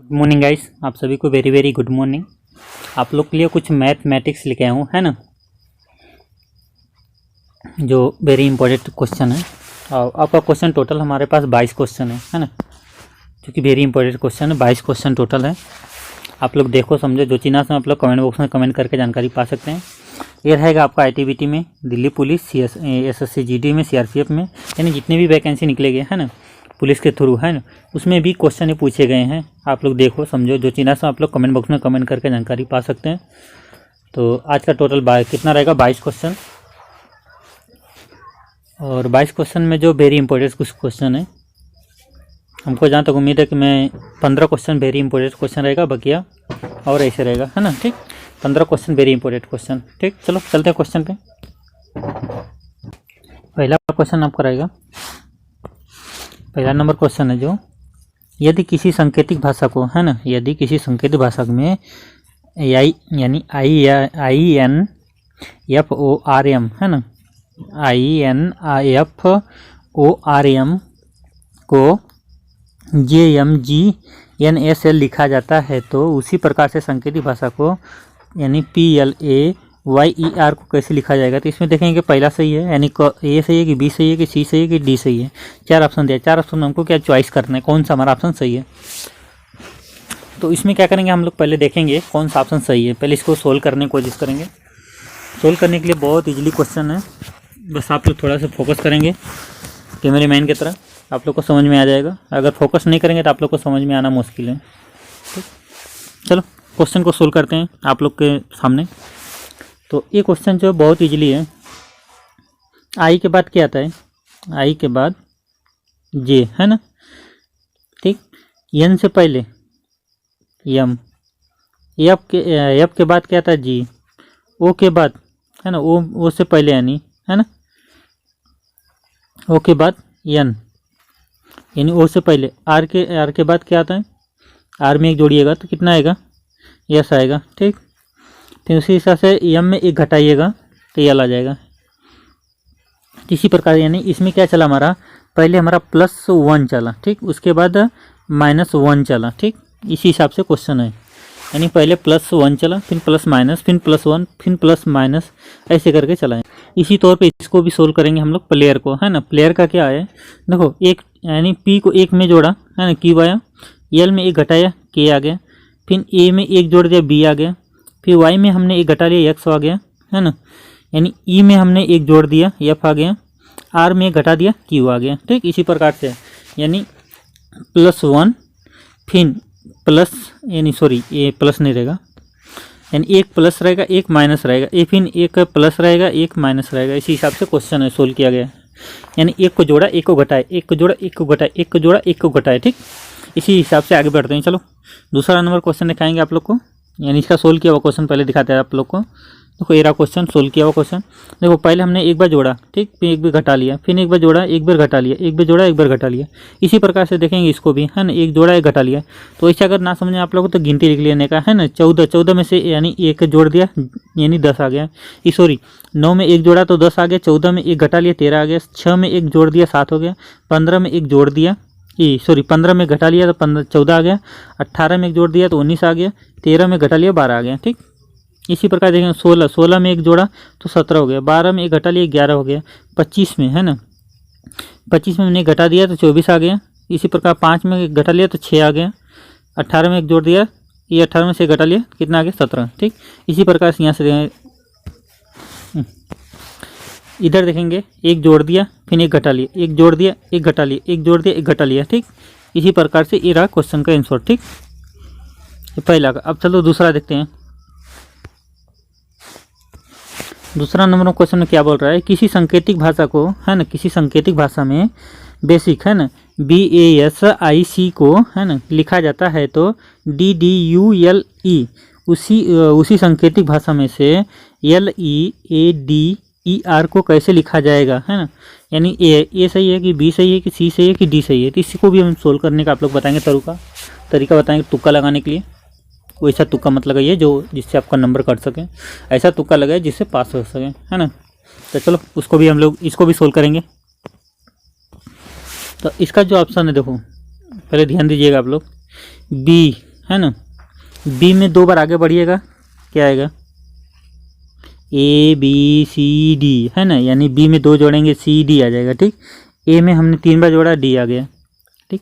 Good morning guys, आप सभी को वेरी वेरी गुड मॉर्निंग। आप लोग के लिए कुछ मैथमेटिक्स लेके आया हूँ, है ना, जो वेरी इंपॉर्टेंट क्वेश्चन है। और आपका क्वेश्चन टोटल हमारे पास 22 क्वेश्चन है ना, जो कि वेरी इंपॉर्टेंट क्वेश्चन है। 22 क्वेश्चन टोटल है। आप लोग देखो समझो, जो चीना से आप लोग कमेंट बॉक्स में कमेंट करके जानकारी पा सकते हैं। ये रहेगा आपका ITBT में, दिल्ली पुलिस, SSC GD में, CRPF में, यानी जितने भी वैकेंसी निकलेंगे, है ना, पुलिस के थ्रू, है ना, उसमें भी क्वेश्चन ये पूछे गए हैं। आप लोग देखो समझो, जो चीना से आप लोग कमेंट बॉक्स में कमेंट करके जानकारी पा सकते हैं। तो आज का टोटल कितना रहेगा, 22 क्वेश्चन। और 22 क्वेश्चन में जो वेरी इंपॉर्टेंट कुछ क्वेश्चन है, हमको जहाँ तक उम्मीद है कि मैं 15 क्वेश्चन वेरी इंपॉर्टेंट क्वेश्चन रहेगा, बकिया और ऐसे रहेगा, है ना। ठीक, 15 क्वेश्चन वेरी इंपॉर्टेंट क्वेश्चन। ठीक, चलो चलते हैं क्वेश्चन पे। पहला क्वेश्चन आपका रहेगा, पहला नंबर क्वेश्चन है जो, यदि किसी सांकेतिक भाषा को, है ना, यदि किसी सांकेतिक भाषा में यानी INFORM, है ना, INFORM को JMGNSL लिखा जाता है, तो उसी प्रकार से सांकेतिक भाषा को यानी PLAYER को कैसे लिखा जाएगा। तो इसमें देखेंगे पहला सही है, यानी A सही है कि B सही है कि C सही है कि D सही है। 4 ऑप्शन दिया, 4 ऑप्शन में हमको क्या चॉइस करना है, कौन सा हमारा ऑप्शन सही है। तो इसमें क्या करेंगे हम लोग, पहले देखेंगे कौन सा ऑप्शन सही है। पहले इसको सोल्व करने की कोशिश करेंगे। सोल्व करने के लिए बहुत ईजिली क्वेश्चन है, बस आप लोग थोड़ा सा फोकस करेंगे कैमरे मैन की तरह, आप लोग को समझ में आ जाएगा। अगर फोकस नहीं करेंगे तो आप लोग को समझ में आना मुश्किल है। ठीक, चलो क्वेश्चन को सोल्व करते हैं आप लोग के सामने। तो ये क्वेश्चन जो बहुत इजीली है। आई के बाद क्या आता है, आई के बाद जे, है ना। ठीक, एन से पहले यम, एफ के बाद क्या आता है जी, ओ के बाद, है ना, ओ से पहले यानी, है ना, ओ के बाद एन, यानी ओ से पहले आर के बाद क्या आता है, आर में एक जोड़िएगा तो कितना आएगा, यस आएगा। ठीक, फिर उसी हिसाब से एम में एक घटाइएगा तो यल आ जाएगा। इसी प्रकार यानी इसमें क्या चला हमारा, पहले हमारा +1 चला, ठीक, उसके बाद -1 चला। ठीक, इसी हिसाब से क्वेश्चन है, यानी पहले +1 चला, फिर प्लस माइनस, फिर +1, फिर प्लस माइनस, ऐसे करके चला है। इसी तौर पे इसको भी सोल्व करेंगे हम लोग प्लेयर को, है ना। प्लेयर का क्या है, देखो एक यानी P को एक में जोड़ा, है ना, Q आया, L में एक घटाया K आ गया, फिर A में एक जोड़ दिया B आ गया, फिर Y में हमने एक घटा लिया X आ गया, है ना, यानी E में हमने एक जोड़ दिया F आ गया, R में एक घटा दिया Q आ गया। ठीक, इसी प्रकार से यानी +1 फिर प्लस, यानी सॉरी ये प्लस नहीं रहेगा, यानी एक प्लस रहेगा एक माइनस रहेगा, ए फिर एक प्लस रहेगा एक माइनस रहेगा। इसी हिसाब से क्वेश्चन है सोल्व किया गया, यानी एक को जोड़ा एक को घटाए, एक को जोड़ा एक को घटाए, एक को जोड़ा एक को घटाए। ठीक, इसी हिसाब से आगे बढ़ते हैं। चलो दूसरा नंबर क्वेश्चन दिखाएंगे आप लोग को, यानी इसका सोल्व किया हुआ क्वेश्चन पहले दिखाते हैं आप लोग को। देखो ये रहा क्वेश्चन, सोल्व किया हुआ क्वेश्चन। देखो पहले हमने एक बार जोड़ा, ठीक, फिर एक बार घटा लिया, फिर एक बार जोड़ा एक बार घटा लिया, एक बार जोड़ा एक बार घटा लिया। इसी प्रकार से देखेंगे इसको भी, है ना, एक जोड़ा एक घटा लिया। तो ऐसा अगर ना समझे आप लोगों को तो गिनती लिख लेने का, है ना। 14 में से यानी एक जोड़ दिया यानी 10 आ गया, सॉरी 9 में एक जोड़ा तो 10 आ गया, 14 में एक घटा लिया 13 आ गया, 6 में एक जोड़ दिया 7 हो गया, 15 में एक जोड़ दिया, सॉरी 15 में घटा लिया तो 14 आ गया, 18 में एक जोड़ दिया तो 19 आ गया, 13 में घटा लिया 12 आ गया। ठीक, इसी प्रकार देखेंगे 16 में एक जोड़ा तो 17 हो गया, 12 में एक घटा लिया 11 हो गया, 25 में, है ना, 25 में मैंने घटा दिया तो 24 आ गया। इसी प्रकार 5 में एक घटा लिया तो 6 आ गया, 18 में एक जोड़ दिया, ये 18 में से घटा लिया कितना आ गया 17। ठीक, इसी प्रकार से यहाँ से देखेंगे, इधर देखेंगे एक जोड़ दिया फिर एक घटा लिया, एक जोड़ दिया एक घटा लिया, एक जोड़ दिया एक घटा लिया। ठीक, इसी प्रकार से ये रहा क्वेश्चन का आंसर। ठीक, पहला का। अब चलो दूसरा देखते हैं। दूसरा नंबर क्वेश्चन में क्या बोल रहा है, किसी सांकेतिक भाषा को, है ना, किसी सांकेतिक भाषा में बेसिक, है ना, BASIC को, है ना, लिखा जाता है तो DDULE उसी सांकेतिक भाषा में से LEADER को कैसे लिखा जाएगा, है ना। यानी ए सही है कि B सही है कि C सही है कि D सही है। तो इसी को भी हम सोल्व करने का आप लोग बताएंगे, तरीका बताएंगे तुक्का लगाने के लिए। वैसा तुक्का मत लगाइए जो जिससे आपका नंबर कट सके, ऐसा तुक्का लगाए जिससे पास हो सके, है ना। तो चलो उसको भी हम लोग इसको भी सोल्व करेंगे। तो इसका जो ऑप्शन है देखो, पहले ध्यान दीजिएगा आप लोग, बी है ना। बी में 2 बार आगे बढ़िएगा, क्या आएगा, ए बी सी डी, है ना, यानी बी में 2 जोड़ेंगे सी डी आ जाएगा, ठीक। ए में हमने 3 बार जोड़ा, डी आ गया, ठीक,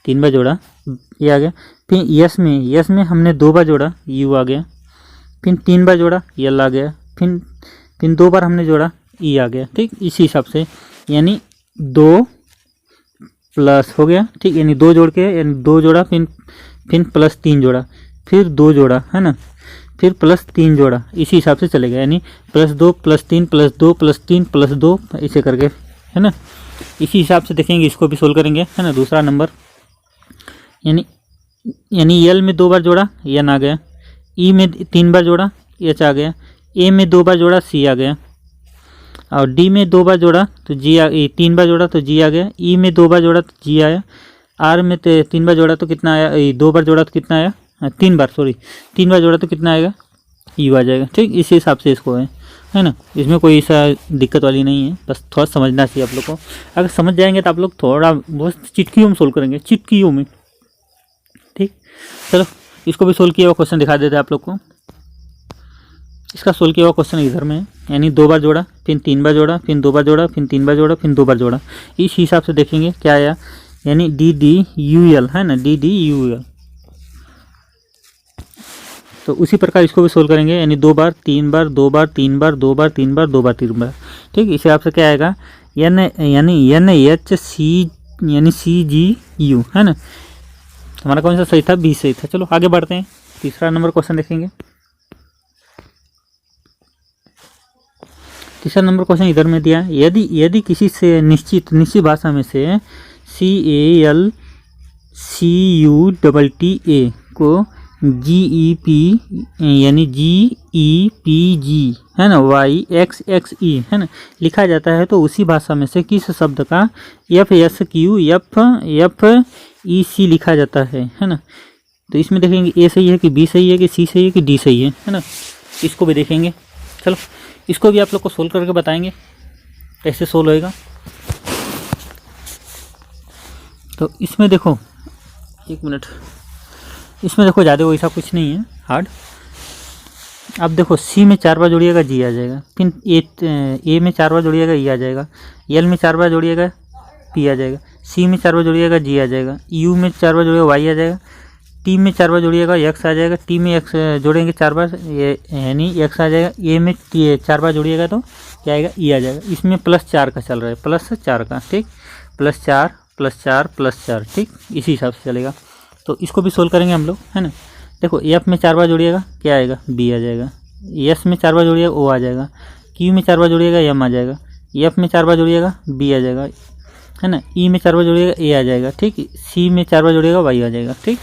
3 बार जोड़ा, ये आ गया। फिर यस में हमने 2 बार जोड़ा, यू आ गया। फिर 3 बार जोड़ा, यल आ गया। फिर 2 बार हमने जोड़ा, ई आ गया, ठीक। इसी हिसाब से यानी 2 प्लस हो गया, ठीक, यानी 2 जोड़ के, यानी 2 जोड़ा, फिर प्लस 3 जोड़ा, फिर 2 जोड़ा, है ना, फिर प्लस 3 जोड़ा, इसी हिसाब से चलेगा, यानी +2 +3 +2 +3 +2 ऐसे करके, है ना। इसी हिसाब से देखेंगे, इसको भी सोल्व करेंगे, है ना। दूसरा नंबर यानी यल में 2 बार जोड़ा, एन आ गया। ई में 3 बार जोड़ा, एच आ गया। ए में 2 बार जोड़ा, सी आ गया। और डी में 2 बार जोड़ा तो जी 3 बार जोड़ा तो जी आ गया। ई में 2 बार जोड़ा तो जी आया। आर में 3 बार जोड़ा तो कितना आया, 2 बार जोड़ा तो कितना आया, 3 बार, सॉरी 3 बार जोड़ा तो कितना आएगा, यू आ जाएगा, ठीक। इसी हिसाब से इसको है ना। इसमें कोई ऐसा दिक्कत वाली नहीं है, बस थोड़ा समझना चाहिए आप लोग को। अगर समझ जाएंगे तो आप लोग थोड़ा बहुत चिटकियों में सोल्व करेंगे, चिटकियों में, ठीक। चलो इसको भी सोल्व किया हुआ क्वेश्चन दिखा देते हैं आप लोग को। इसका सोल्व किया हुआ क्वेश्चन इधर में है, यानी 2 बार जोड़ा, फिर 3 बार जोड़ा, फिर 2 बार जोड़ा, फिर 3 बार जोड़ा, फिर 2 बार जोड़ा। इस हिसाब से देखेंगे क्या आया, यानी डी डी यू एल, है ना, डी डी यू एल। तो उसी प्रकार इसको भी सोल्व करेंगे, यानी 2 बार 3 बार 2 बार 3 बार 2 बार 3 बार 2 बार 3 बार, ठीक। इस हिसाब से क्या आएगा, यानी एन एच सी, यानी सी जी यू, है ना। हमारा कौन सा सही था, बी सही था। चलो आगे बढ़ते हैं, तीसरा नंबर क्वेश्चन देखेंगे। तीसरा नंबर क्वेश्चन इधर में दिया, यदि किसी से निश्चित भाषा में से CALCUTTA को GEP यानी GEPG, है ना, YXXE, है ना, लिखा जाता है, तो उसी भाषा में से किस शब्द का FSQFEC लिखा जाता है ना। तो इसमें देखेंगे ए सही है कि बी सही है कि सी सही है कि डी सही है ना। इसको भी देखेंगे। चलो इसको भी आप लोग को सोल्व करके बताएंगे कैसे सोल्व होएगा। तो इसमें देखो, एक मिनट, इसमें देखो ज़्यादा वैसा कुछ नहीं है हार्ड। अब देखो सी में 4 बार जोड़िएगा जी आ जाएगा, फिर ए में 4 बार जोड़िएगा ई आ जाएगा, एल में 4 बार जोड़िएगा पी आ जाएगा, सी में 4 बार जोड़िएगा जी आ जाएगा, यू में 4 बार जोड़िएगा वाई आ जाएगा, टी में 4 बार जोड़िएगा एक्स आ जाएगा, टी में एक्स जोड़ेंगे 4 बार यानी एक्स आ जाएगा, ए में 4 बार जोड़िएगा तो क्या आएगा ई आ जाएगा। इसमें +4 का चल रहा है, +4 का, ठीक, +4 +4 +4, ठीक, इसी हिसाब से चलेगा। तो इसको भी सोल्व करेंगे हम लोग, है ना। देखो एफ में 4 बार जोड़िएगा क्या आएगा, बी आ जाएगा, एस में 4 बार जोड़िएगा ओ आ जाएगा, क्यू में 4 बार जोड़िएगा एम आ जाएगा, एफ में 4 बार जोड़िएगा बी आ जाएगा, है ना, ई में 4 बार जोड़िएगा ए आ जाएगा, ठीक, सी में 4 बार जोड़िएगा वाई आ जाएगा, ठीक।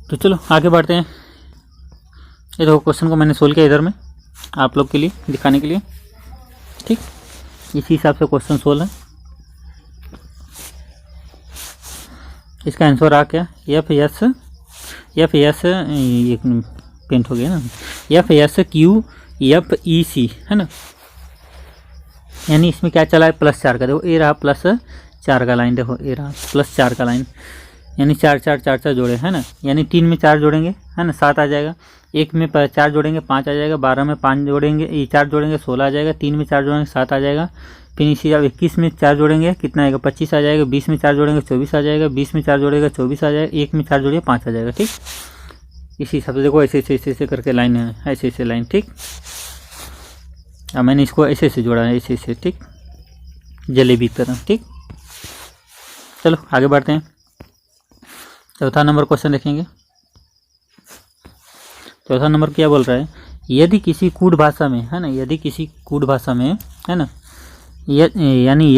तो चलो आगे बढ़ते हैं। ये देखो क्वेश्चन को मैंने सोल्व किया इधर में आप लोग के लिए दिखाने के लिए, ठीक, इसी हिसाब से क्वेश्चन सोल्व है। इसका आंसर आ क्या, एफ एस एक पेंट हो गया ना, FSQFEC, है ना। यानी इसमें क्या चला है, +4 का, देखो ये रहा +4 का लाइन, देखो ये रहा +4 का लाइन, यानी 4 4 4 4 जोड़े, है ना। यानी 3 में 4 जोड़ेंगे, है ना, 7 आ जाएगा, 1 में 4 जोड़ेंगे 5 आ जाएगा, 12 में 5 जोड़ेंगे 4 जोड़ेंगे 16 आ जाएगा, 3 में 4 जोड़ेंगे 7 आ जाएगा, फिर इसी 21 में 4 जोड़ेंगे कितना आएगा 25 आ जाएगा, 20 में 4 जोड़ेंगे 24 आ जाएगा, 20 में 4 जोड़ेगा 24 आ जाएगा, 1 में 4 जोड़ेगा 5 आ जाएगा, ठीक। इसी हिसाब से देखो ऐसे ऐसे करके लाइन है, ऐसे लाइन, ठीक। अब मैंने इसको ऐसे जोड़ा है, ऐसे, ठीक, जलेबी की तरह, ठीक। चलो आगे बढ़ते हैं। चौथा नंबर क्वेश्चन देखेंगे। चौथा नंबर क्या बोल रहा है, यदि किसी कूट भाषा में, है ना, यदि किसी कूट भाषा में, है ना, यानी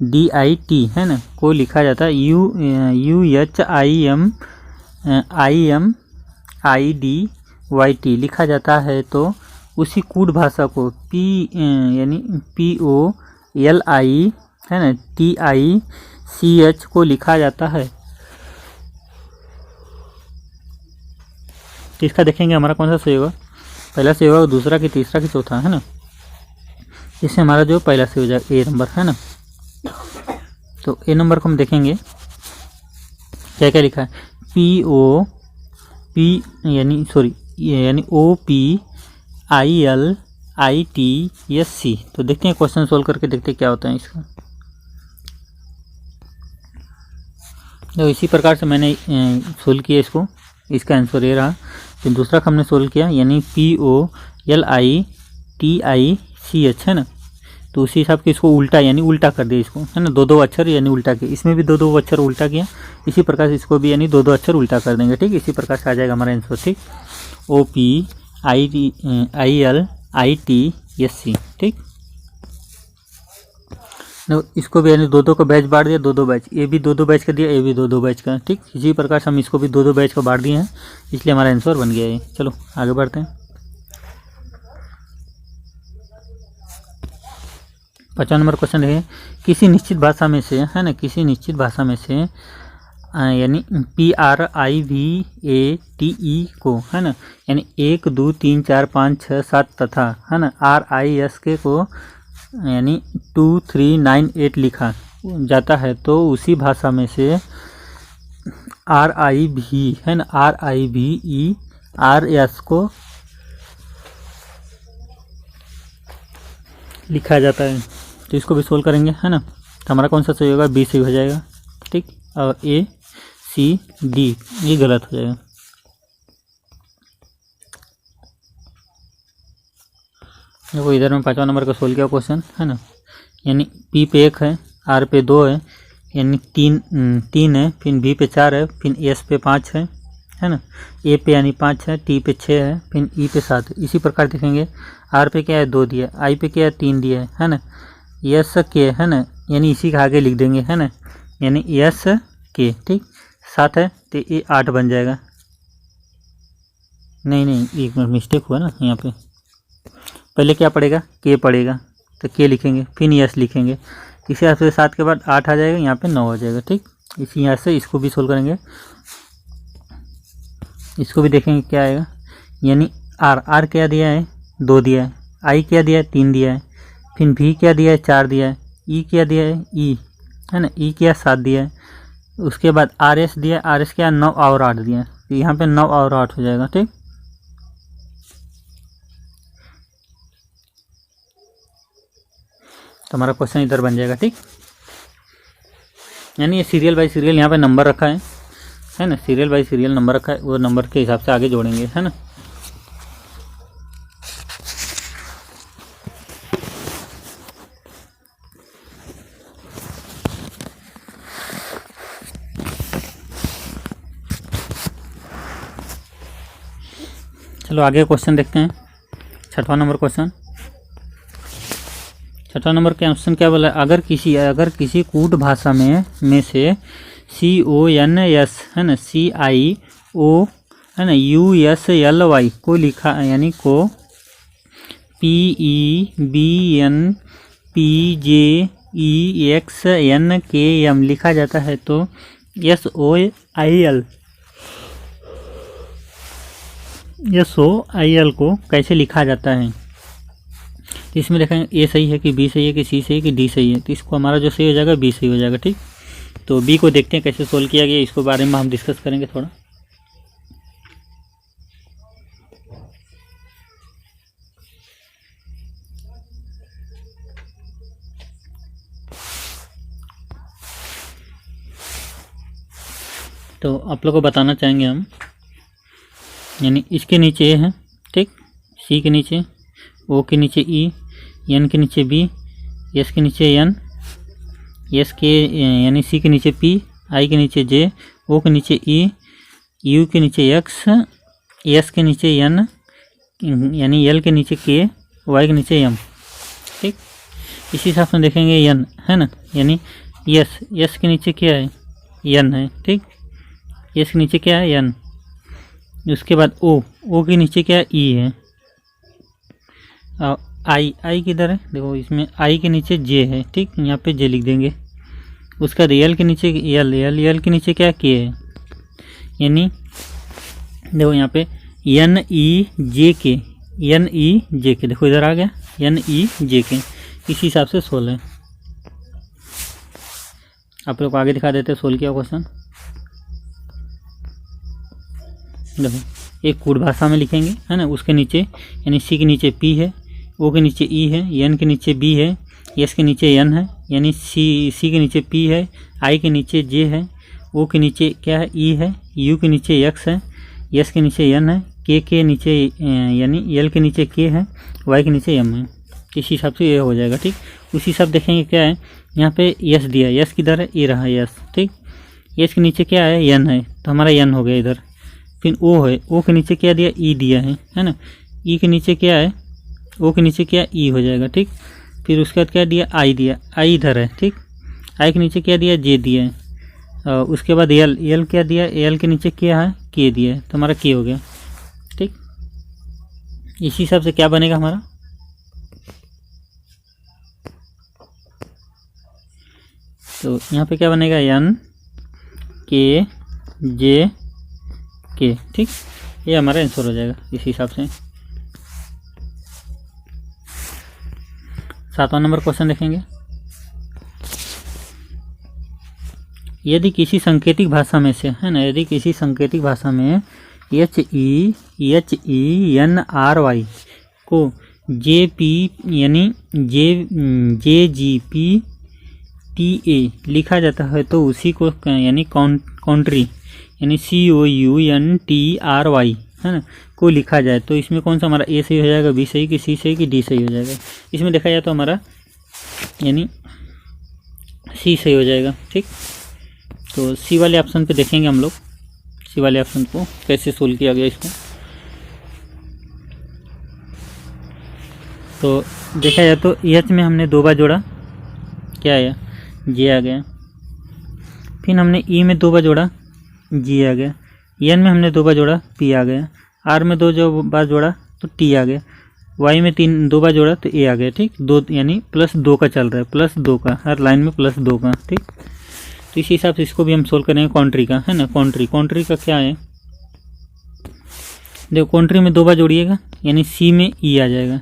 HUMIDIT, है ना, को लिखा जाता है UHIMIDYT लिखा जाता है, तो उसी कूट भाषा को यानी POLI, है ना, TICH को लिखा जाता है, तो इसका देखेंगे हमारा कौन सा सही होगा, पहला सही होगा, दूसरा कि तीसरा कि चौथा, है ना। इससे हमारा जो पहला सही हो जाएगा ए नंबर, है ना। तो ए नंबर को हम देखेंगे क्या क्या लिखा है, यानी OPILITSC। तो देखते हैं क्वेश्चन सोल्व करके, देखते हैं क्या होता है इसका। तो इसी प्रकार से मैंने सोल्व किया इसको, इसका आंसर ये रहा। फिर दूसरा का हमने सोल्व किया, यानी POLITICH, है ना। तो उसी हिसाब के इसको उल्टा, यानी उल्टा कर दिया इसको, है ना, दो दो अक्षर यानी उल्टा किया, इसमें भी दो दो अक्षर उल्टा किया, इसी प्रकार से इसको भी यानी दो दो अक्षर उल्टा कर देंगे, ठीक। इसी प्रकार से आ जाएगा हमारा आंसर, ठीक, OPILITSC, ठीक। इसको भी यानी दो दो को बैच बांट दिया, दो दो बैच, ये भी दो दो बैच का दिया, ये भी दो दो बैच का, ठीक। इसी प्रकार से हम इसको भी दो दो बैच को बांट दिए हैं, इसलिए हमारा आंसर बन गया है। चलो आगे बढ़ते हैं। 55 नंबर क्वेश्चन है, किसी निश्चित भाषा में से, है ना, किसी निश्चित भाषा में से यानी PRIVATE को, है ना, यानी 1 2 3 4 5 6 7 तथा, है ना, RISK को यानी 2 3 9 8 लिखा जाता है, तो उसी भाषा में से RIV, है ना, RIVERS को लिखा जाता है। तो इसको भी सोल्व करेंगे, है ना। तो हमारा कौन सा सही होगा, बी सही हो जाएगा, ठीक। और ACD ये गलत हो जाएगा। देखो इधर में 5वां नंबर का सोल्व किया क्वेश्चन, है ना, यानी P पे 1 है, R पे 2 है, यानी 3 है, फिर B पे 4 है, फिर S पे 5 है ना, A पे यानी 5 है, T पे 6 है, फिर E पे 7 है। इसी प्रकार देखेंगे R पे क्या है, 2 दिया, I पे क्या है, 3 दिया है ना, S के, है ना, यानी इसी के आगे लिख देंगे, है ना, यानी S के, ठीक। 7 है तो ये 8 बन जाएगा, नहीं एक मिस्टेक हुआ ना यहाँ पे, पहले क्या पड़ेगा, K पड़ेगा, तो K लिखेंगे, फिर S लिखेंगे, इसी हिसाब से 7 के बाद 8 आ जाएगा, यहाँ पे 9 आ जाएगा, ठीक। इसी यहाँ से इसको भी सोल्व करेंगे, इसको भी देखेंगे क्या आएगा, यानी R क्या दिया है, 2 दिया है, I क्या दिया है, 3 दिया है, फिर V क्या दिया है, 4 दिया है, E क्या दिया है, E, है ना, E क्या 7 दिया है, उसके बाद RS दिया है, RS क्या 9 और 8 दिया है, तो यहाँ पे 9 और 8 हो जाएगा, ठीक। तो हमारा क्वेश्चन इधर बन जाएगा, ठीक। यानी ये सीरियल बाय सीरियल यहाँ पे नंबर रखा है ना, सीरियल बाय सीरियल नंबर रखा है, वो नंबर के हिसाब से आगे जोड़ेंगे, है ना। चलो आगे क्वेश्चन देखते हैं। 6वां नंबर क्वेश्चन, 6वां नंबर का क्वेश्चन क्या बोला, अगर किसी कूट भाषा में से CONS, है ना, CIO, है ना, USLY को लिखा, यानी को PEBNPJEXNKM लिखा जाता है, तो SOIL को कैसे लिखा जाता है। तो इसमें देखेंगे ए सही है कि बी सही है कि सी सही है कि डी सही है, तो इसको हमारा जो सही हो जाएगा बी सही हो जाएगा, ठीक। तो बी को देखते हैं कैसे सोल्व किया गया, इसको बारे में हम डिस्कस करेंगे थोड़ा। तो आप लोग को बताना चाहेंगे हम, यानी इसके नीचे ए है, ठीक, सी के नीचे, ओ के नीचे ई, एन के नीचे बी, एस के नीचे एन, एस के यानी सी के नीचे पी, आई के नीचे जे, ओ के नीचे ई, यू के नीचे एक्स, एस के नीचे एन, यानी एल के नीचे के, वाई के नीचे एम, ठीक। इसी हिसाब से देखेंगे एन, है ना, यानी एस के नीचे क्या है, एन है, ठीक। एस के नीचे क्या है, एन। उसके बाद ओ के नीचे क्या है, ई है। आई किधर है, देखो इसमें आई के नीचे जे है, ठीक, यहाँ पे जे लिख देंगे। उसका एल के नीचे एल के नीचे क्या के है, यानी देखो यहाँ पे NEJK, NEJK देखो इधर आ गया NEJK, इसी हिसाब से 16 है। आप लोग को आगे दिखा देते हैं 16 का क्वेश्चन। देखो एक कूट भाषा में लिखेंगे है ना, उसके नीचे यानी C के नीचे P है, O के नीचे E है, N के नीचे B है, S के नीचे N है, यानी C के नीचे P है, I के नीचे J है, O के नीचे क्या है E है, U के नीचे X है, S के नीचे N है, K के नीचे यानी L के नीचे K है, Y के नीचे M है। इस हिसाब से ये हो जाएगा। ठीक, उसी हिसाब देखेंगे क्या है यहाँ पे S दिया है, S किधर है, ये रहा S। ठीक, S के नीचे क्या है N है, तो हमारा N हो गया इधर। फिर O है, O के नीचे क्या दिया E दिया है ना, E के नीचे क्या है, O के नीचे क्या E हो जाएगा। ठीक, फिर उसके बाद क्या दिया I दिया, I इधर है। ठीक, I के नीचे क्या दिया J दिया है, और उसके बाद L क्या दिया, L के नीचे क्या है K दिया है, तो हमारा K हो गया। ठीक, इसी हिसाब से क्या बनेगा हमारा, तो यहाँ पे क्या बनेगा N K J K। ठीक, ये हमारा आंसर हो जाएगा इस हिसाब से। 7वां नंबर क्वेश्चन देखेंगे। यदि किसी सांकेतिक भाषा में से है ना, यदि किसी सांकेतिक भाषा में HENRY को JP यानी JGPTA लिखा जाता है तो उसी को यानी कॉन्ट्री यानी COUNTRY है ना को लिखा जाए तो इसमें कौन सा हमारा A सही हो जाएगा, B सही कि C सही कि D सही हो जाएगा। इसमें देखा जाए तो हमारा यानी C सही हो जाएगा। ठीक, तो C वाले ऑप्शन पे देखेंगे हम लोग, C वाले ऑप्शन को कैसे सोल्व किया गया इसको। तो देखा जाए तो H में हमने 2 बार जोड़ा, क्या आया J आ गया। फिर हमने E में 2 बार जोड़ा, G आ गया। N में हमने 2 बार जोड़ा, P आ गया। R में 2 बार जोड़ा तो T आ गया। Y में 2 बार जोड़ा तो A आ गया। ठीक, 2 यानी +2 का चल रहा है, +2 का, हर लाइन में +2 का। ठीक, तो इसी हिसाब से इसको भी हम सोल्व करेंगे कॉन्ट्री का, है ना। कॉन्ट्री का क्या है, देखो कॉन्ट्री में 2 बार जोड़िएगा यानी C में E आ जाएगा।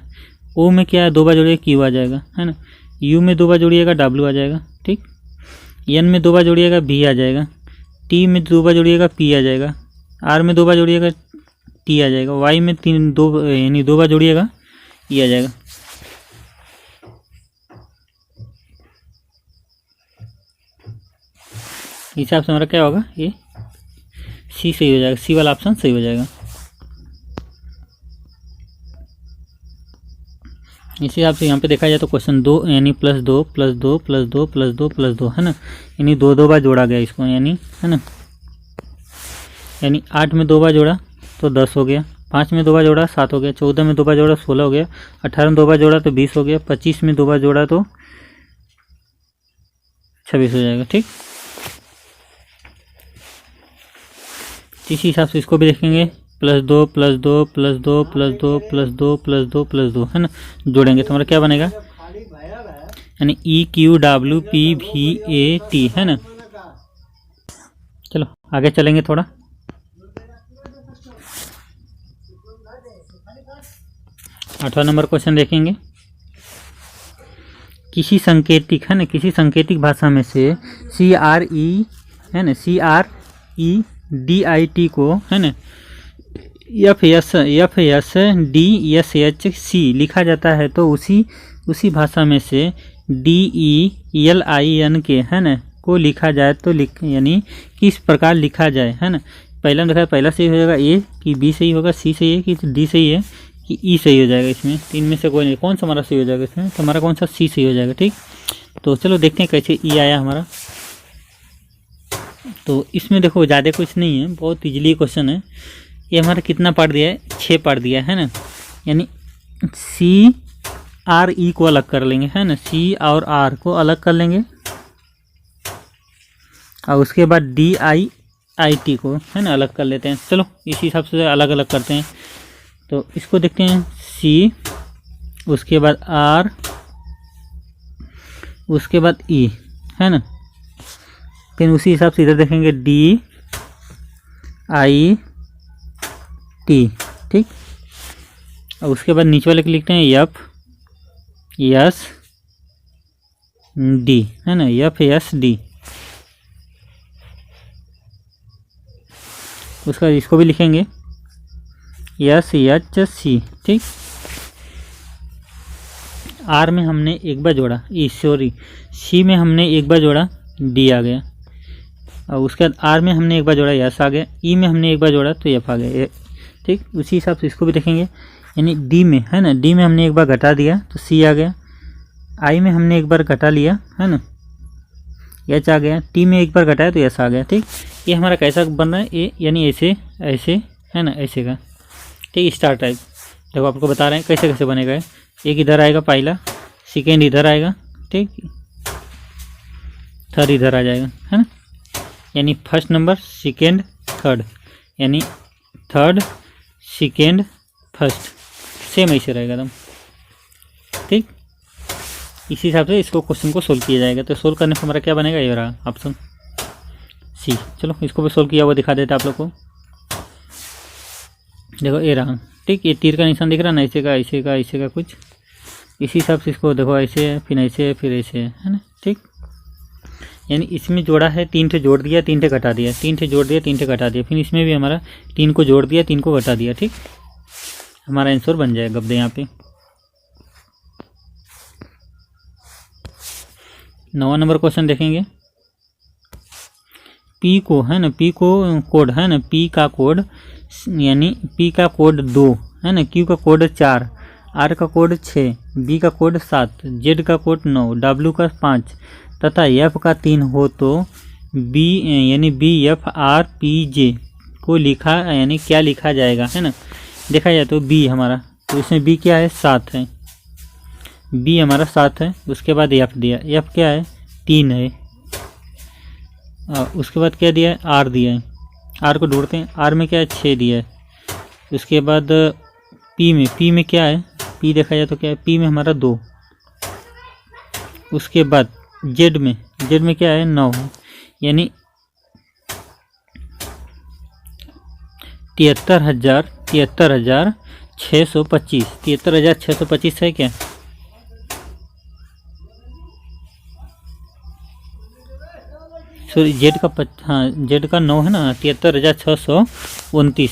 O में क्या है 2 बार जोड़िएगा Q आ जाएगा, है ना। U में 2 बार जोड़िएगा W आ जाएगा। ठीक, N में 2 बार जोड़िएगा B आ जाएगा। T में 2 बार जोड़िएगा P आ जाएगा। R में 2 बार जोड़िएगा T आ जाएगा। Y में 2 बार जोड़िएगा E आ जाएगा। हिसाब से हमारा क्या होगा, ये C सही हो जाएगा, C वाला ऑप्शन सही हो जाएगा। इसी हिसाब से यहाँ पे देखा जाए तो क्वेश्चन 2 यानी +2 +2 +2 +2 +2 है ना, यानी 2 बार जोड़ा गया इसको, यानी है ना। यानी 8 में 2 बार जोड़ा तो 10 हो गया, 5 में 2 बार जोड़ा 7 हो गया, 14 में 2 बार जोड़ा 16 हो गया, 18 में 2 बार जोड़ा तो 20 हो गया, 25 में 2 बार जोड़ा तो 26 हो जाएगा। ठीक, इसी हिसाब से इसको भी देखेंगे, +2 +2 +2 +2 +2 +2 +2 है ना, जोड़ेंगे तो हमारा क्या बनेगा, यानी EQWPVAT है ना। चलो आगे चलेंगे थोड़ा। आठवां नंबर क्वेश्चन देखेंगे। किसी सांकेतिक है ना, किसी सांकेतिक भाषा में से CRE है ना, CREDIT को है ना FSDSHC लिखा जाता है तो उसी भाषा में से DELINK है ना को लिखा जाए तो यानी किस प्रकार लिखा जाए, है ना। पहला देखा, पहला सही हो जाएगा A कि B सही होगा, C सही है कि D सही है कि E सही हो जाएगा। इसमें 3 में से कोई नहीं, कौन सा हमारा सही हो जाएगा इसमें, तो हमारा कौन सा C सही हो जाएगा। ठीक, तो चलो देखते हैं कैसे E आया हमारा। तो इसमें देखो ज़्यादा कुछ नहीं है, बहुत इजीली क्वेश्चन है। ये हमारा कितना पार्ट दिया है, 6 पार्ट दिया है ना, यानी CRE को अलग कर लेंगे, है ना, C और R को अलग कर लेंगे और उसके बाद DIIT को है ना अलग कर लेते हैं। चलो इसी हिसाब से अलग अलग करते हैं। तो इसको देखते हैं, C उसके बाद R उसके बाद E है ना, फिर उसी हिसाब से इधर देखेंगे DIT ठीक। और उसके बाद नीचे वाले को लिखते हैं एफ एस डी, है ना, एफ एस डी। उसका इसको भी लिखेंगे एस एच सी, ठीक। आर में हमने एक बार जोड़ा, सॉरी सी में हमने एक बार जोड़ा, डी आ गया। और उसके बाद आर में हमने एक बार जोड़ा, एस आ गया। ई में हमने एक बार जोड़ा तो एफ आ गया, ठीक। उसी हिसाब से इसको भी देखेंगे, यानी डी में, है ना, डी में हमने एक बार घटा दिया तो सी आ गया। आई में हमने एक बार घटा लिया, है ना, एच आ गया। टी में एक बार घटाया तो एस आ गया, ठीक। ये हमारा कैसा बन रहा है, ए यानी ऐसे ऐसे, है ना, ऐसे का, ठीक, स्टार टाइप। देखो आपको बता रहे हैं कैसे कैसे बनेगा। एक इधर आएगा पहला, सेकेंड इधर आएगा, ठीक, थर्ड इधर आ जाएगा, है ना, यानी फर्स्ट नंबर सेकेंड थर्ड, यानी थर्ड सेकेंड फर्स्ट, सेम ऐसे रहेगा एकदम, ठीक। इसी हिसाब से इसको क्वेश्चन को सोल्व किया जाएगा। तो सोल्व करने से हमारा क्या बनेगा, ये रहा ऑप्शन सी। चलो इसको भी सोल्व किया हुआ दिखा देता आप लोग को। देखो ये रहा, ठीक, ये तीर का निशान दिख रहा ना, ऐसे का ऐसे का ऐसे का कुछ, इसी हिसाब से इसको देखो, ऐसे है फिर ऐसे है फिर ऐसे है ना, ठीक। यानी इसमें जोड़ा है, 3 ठे जोड़ दिया 3 ठे घटा दिया, 3 ठे जोड़ दिया 3 ठे घटा दिया, फिर इसमें भी हमारा 3 को जोड़ दिया 3 को घटा दिया, ठीक। हमारा आंसर बन जाएगा गब्दे यहाँ पे। 9वां नंबर क्वेश्चन देखेंगे। पी को, है ना, पी को कोड, है ना, पी का कोड, यानी पी का कोड 2, है ना, क्यू का कोड 4, आर का कोड 6, बी का कोड 7, जेड का कोड 9, डब्ल्यू का 5 तथा एफ का 3 हो तो बी यानी B F R P J को लिखा, यानी क्या लिखा जाएगा, है ना। देखा जाए तो बी हमारा, तो इसमें बी क्या है, 7 है, बी हमारा 7 है। उसके बाद एफ दिया, एफ क्या है, 3 है। उसके बाद क्या दिया है, आर दिया है, आर को ढूंढते हैं, आर में क्या है, 6 दिया है। उसके बाद पी में क्या है, पी देखा जाए तो क्या है, पी में हमारा 2। उसके बाद जेड में क्या है, 9 है, यानी 73,625 73,625 है क्या, सॉरी जेड का हाँ जेड का 9 है ना, 73,629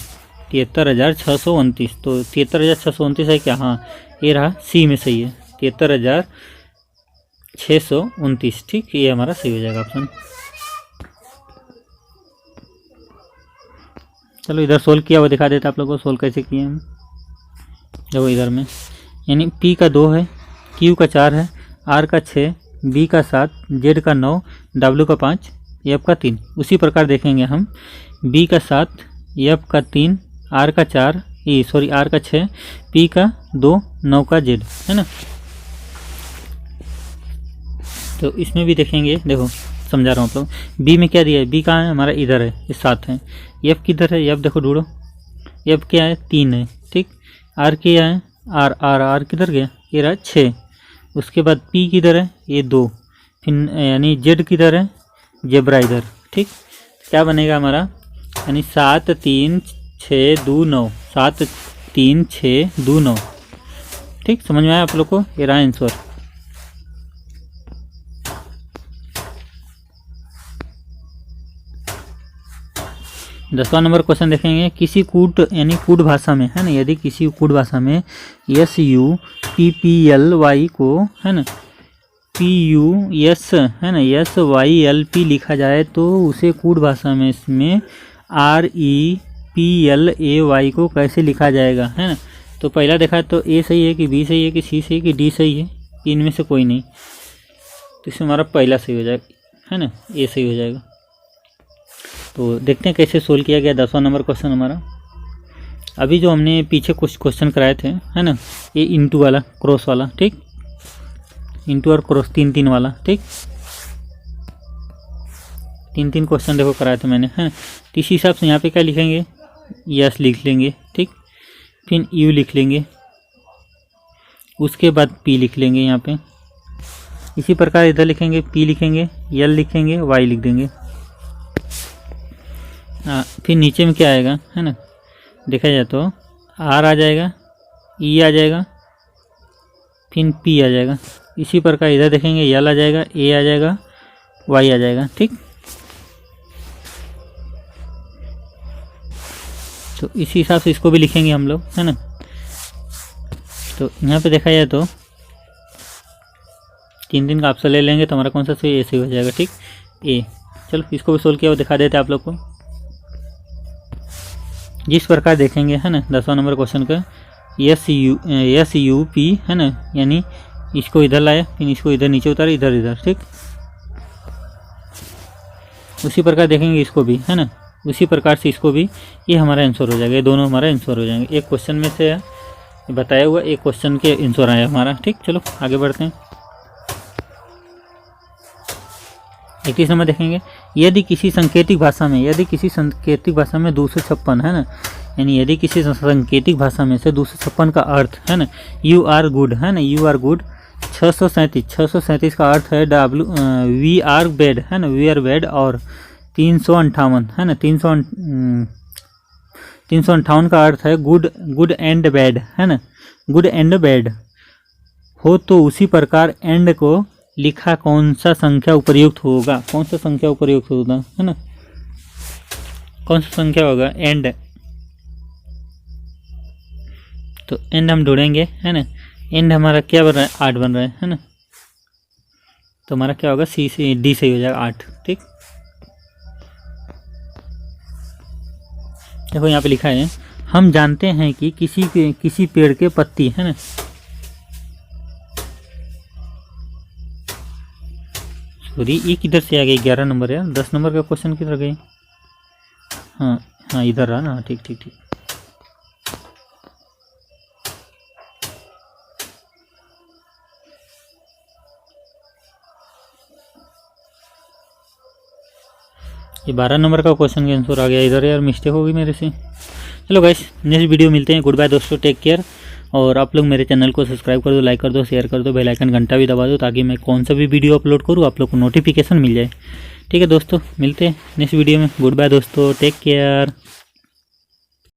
73,629, तो 73,629 है क्या, हाँ ये रहा, सी में सही है, 73,629, ठीक, ये हमारा सही हो जाएगा ऑप्शन। चलो इधर सोल्व किया हुआ दिखा देता आप लोगों को, सोल्व कैसे किए हम। देखो इधर में, यानी पी का 2 है, क्यू का 4 है, आर का 6, बी का 7, जेड का 9, डब्ल्यू का 5, एफ का 3। उसी प्रकार देखेंगे हम, बी का 7, एफ का 3, आर का 4, आर का 6, पी का 2, 9 का जेड, है ना। तो इसमें भी देखेंगे, देखो समझा रहा हूँ आप लोग। बी में क्या दिया है, बी कहाँ है हमारा, इधर है, ये 7 है। एफ किधर है, एफ देखो ढूंढो, एफ क्या है, 3 है, ठीक। आर क्या है, आर किधर गया, ये रहा 6। उसके बाद पी किधर है, ये 2, फिर यानी जेड किधर है, जेब्रा इधर, ठीक। क्या बनेगा हमारा, यानी 7 3 6 2 9, 7 3 6 2 9, ठीक। समझ में आया आप लोग को, ये रहा आंसर। दसवां नंबर क्वेश्चन देखेंगे। किसी कूट यानी कूट भाषा में, है ना, यदि किसी कूट भाषा में SUPPLY को, है ना, PUS, है ना, SYLP लिखा जाए तो उसे कूट भाषा में इसमें REPLAY को कैसे लिखा जाएगा, है ना। तो पहला देखा तो ए सही है कि बी सही है कि सी सही है कि डी सही है, इनमें से कोई नहीं, तो इसमें हमारा पहला सही हो जाएगा, है ना, ए सही हो जाएगा। तो देखते हैं कैसे सोल्व किया गया 10वां नंबर क्वेश्चन हमारा। अभी जो हमने पीछे कुछ क्वेश्चन कराए थे, है ना, ये इंटू वाला, क्रॉस वाला, ठीक, इंटू और क्रॉस 3-3 वाला, ठीक, 3-3 क्वेश्चन देखो कराए थे मैंने, है। तो इसी हिसाब से यहाँ पे क्या लिखेंगे, यस लिख लेंगे, ठीक, फिर यू लिख लेंगे, उसके बाद पी लिख लेंगे यहाँ पे। इसी प्रकार इधर लिखेंगे, पी लिखेंगे, यल लिखेंगे, वाई लिख देंगे। फिर नीचे में क्या आएगा, है ना, देखा जाए तो आर आ जाएगा, ई आ जाएगा, फिर पी आ जाएगा। इसी प्रकार इधर देखेंगे यल आ जाएगा, ए आ जाएगा, वाई आ जाएगा। ठीक, तो इसी हिसाब से इसको भी लिखेंगे हम लोग, है ना। तो यहाँ पे देखा जाए तो 3 का ऑप्शन ले लेंगे तो हमारा कौन सा सही, ए सही हो जाएगा। ठीक, ए। चलो इसको भी सोल्व किया वो दिखा देते हैं आप लोग को। जिस प्रकार देखेंगे, है ना, 10वां नंबर क्वेश्चन का एस यू पी, है ना, यानी इसको इधर लाया, फिर इसको इधर नीचे उतारा, इधर इधर। ठीक, उसी प्रकार देखेंगे इसको भी, है ना, उसी प्रकार से इसको भी, ये हमारा आंसर हो जाएगा। ये दोनों हमारा आंसर हो जाएंगे। एक क्वेश्चन में से बताया हुआ एक क्वेश्चन के आंसर आया हमारा। ठीक, चलो आगे बढ़ते हैं। 31 नंबर देखेंगे, यदि किसी सांकेतिक भाषा में 256, है ना, यानी यदि किसी सांकेतिक भाषा में से 256 का अर्थ, है ना, यू आर गुड, है ना, यू आर गुड, 637 का अर्थ है वी आर बैड, है ना, वी आर बैड, और 358, है ना, 358 का अर्थ है गुड एंड बैड, है ना, गुड एंड बैड हो, तो उसी प्रकार एंड को लिखा कौन सा संख्या उपयुक्त होगा? कौन सा संख्या उपयुक्त होगा, है ना, कौन सा संख्या होगा एंड? तो एंड हम ढूंढेंगे, है ना। एंड हमारा क्या बन रहा है? 8 बन रहा है ना। तो हमारा क्या होगा? सी से डी सही हो जाएगा, 8। ठीक, देखो यहाँ पे लिखा है, हम जानते हैं कि किसी पेड़ के पत्ती, है ना, सॉरी ये किधर से आ गई? 11 नंबर यार, 10 नंबर का क्वेश्चन किधर गई? हाँ इधर रहा ना। ठीक ठीक ठीक, ये 12 नंबर का क्वेश्चन का आंसर आ गया इधर यार, मिस्टेक हो गई मेरे से। चलो गाइस, नेक्स्ट वीडियो मिलते हैं। गुड बाय दोस्तों, टेक केयर। और आप लोग मेरे चैनल को सब्सक्राइब कर दो, लाइक कर दो, शेयर कर दो, बेल आइकन घंटा भी दबा दो, ताकि मैं कौन सा भी वीडियो अपलोड करूँ आप लोग को नोटिफिकेशन मिल जाए। ठीक है दोस्तों, मिलते हैं नेक्स्ट वीडियो में। गुड बाय दोस्तों, टेक केयर।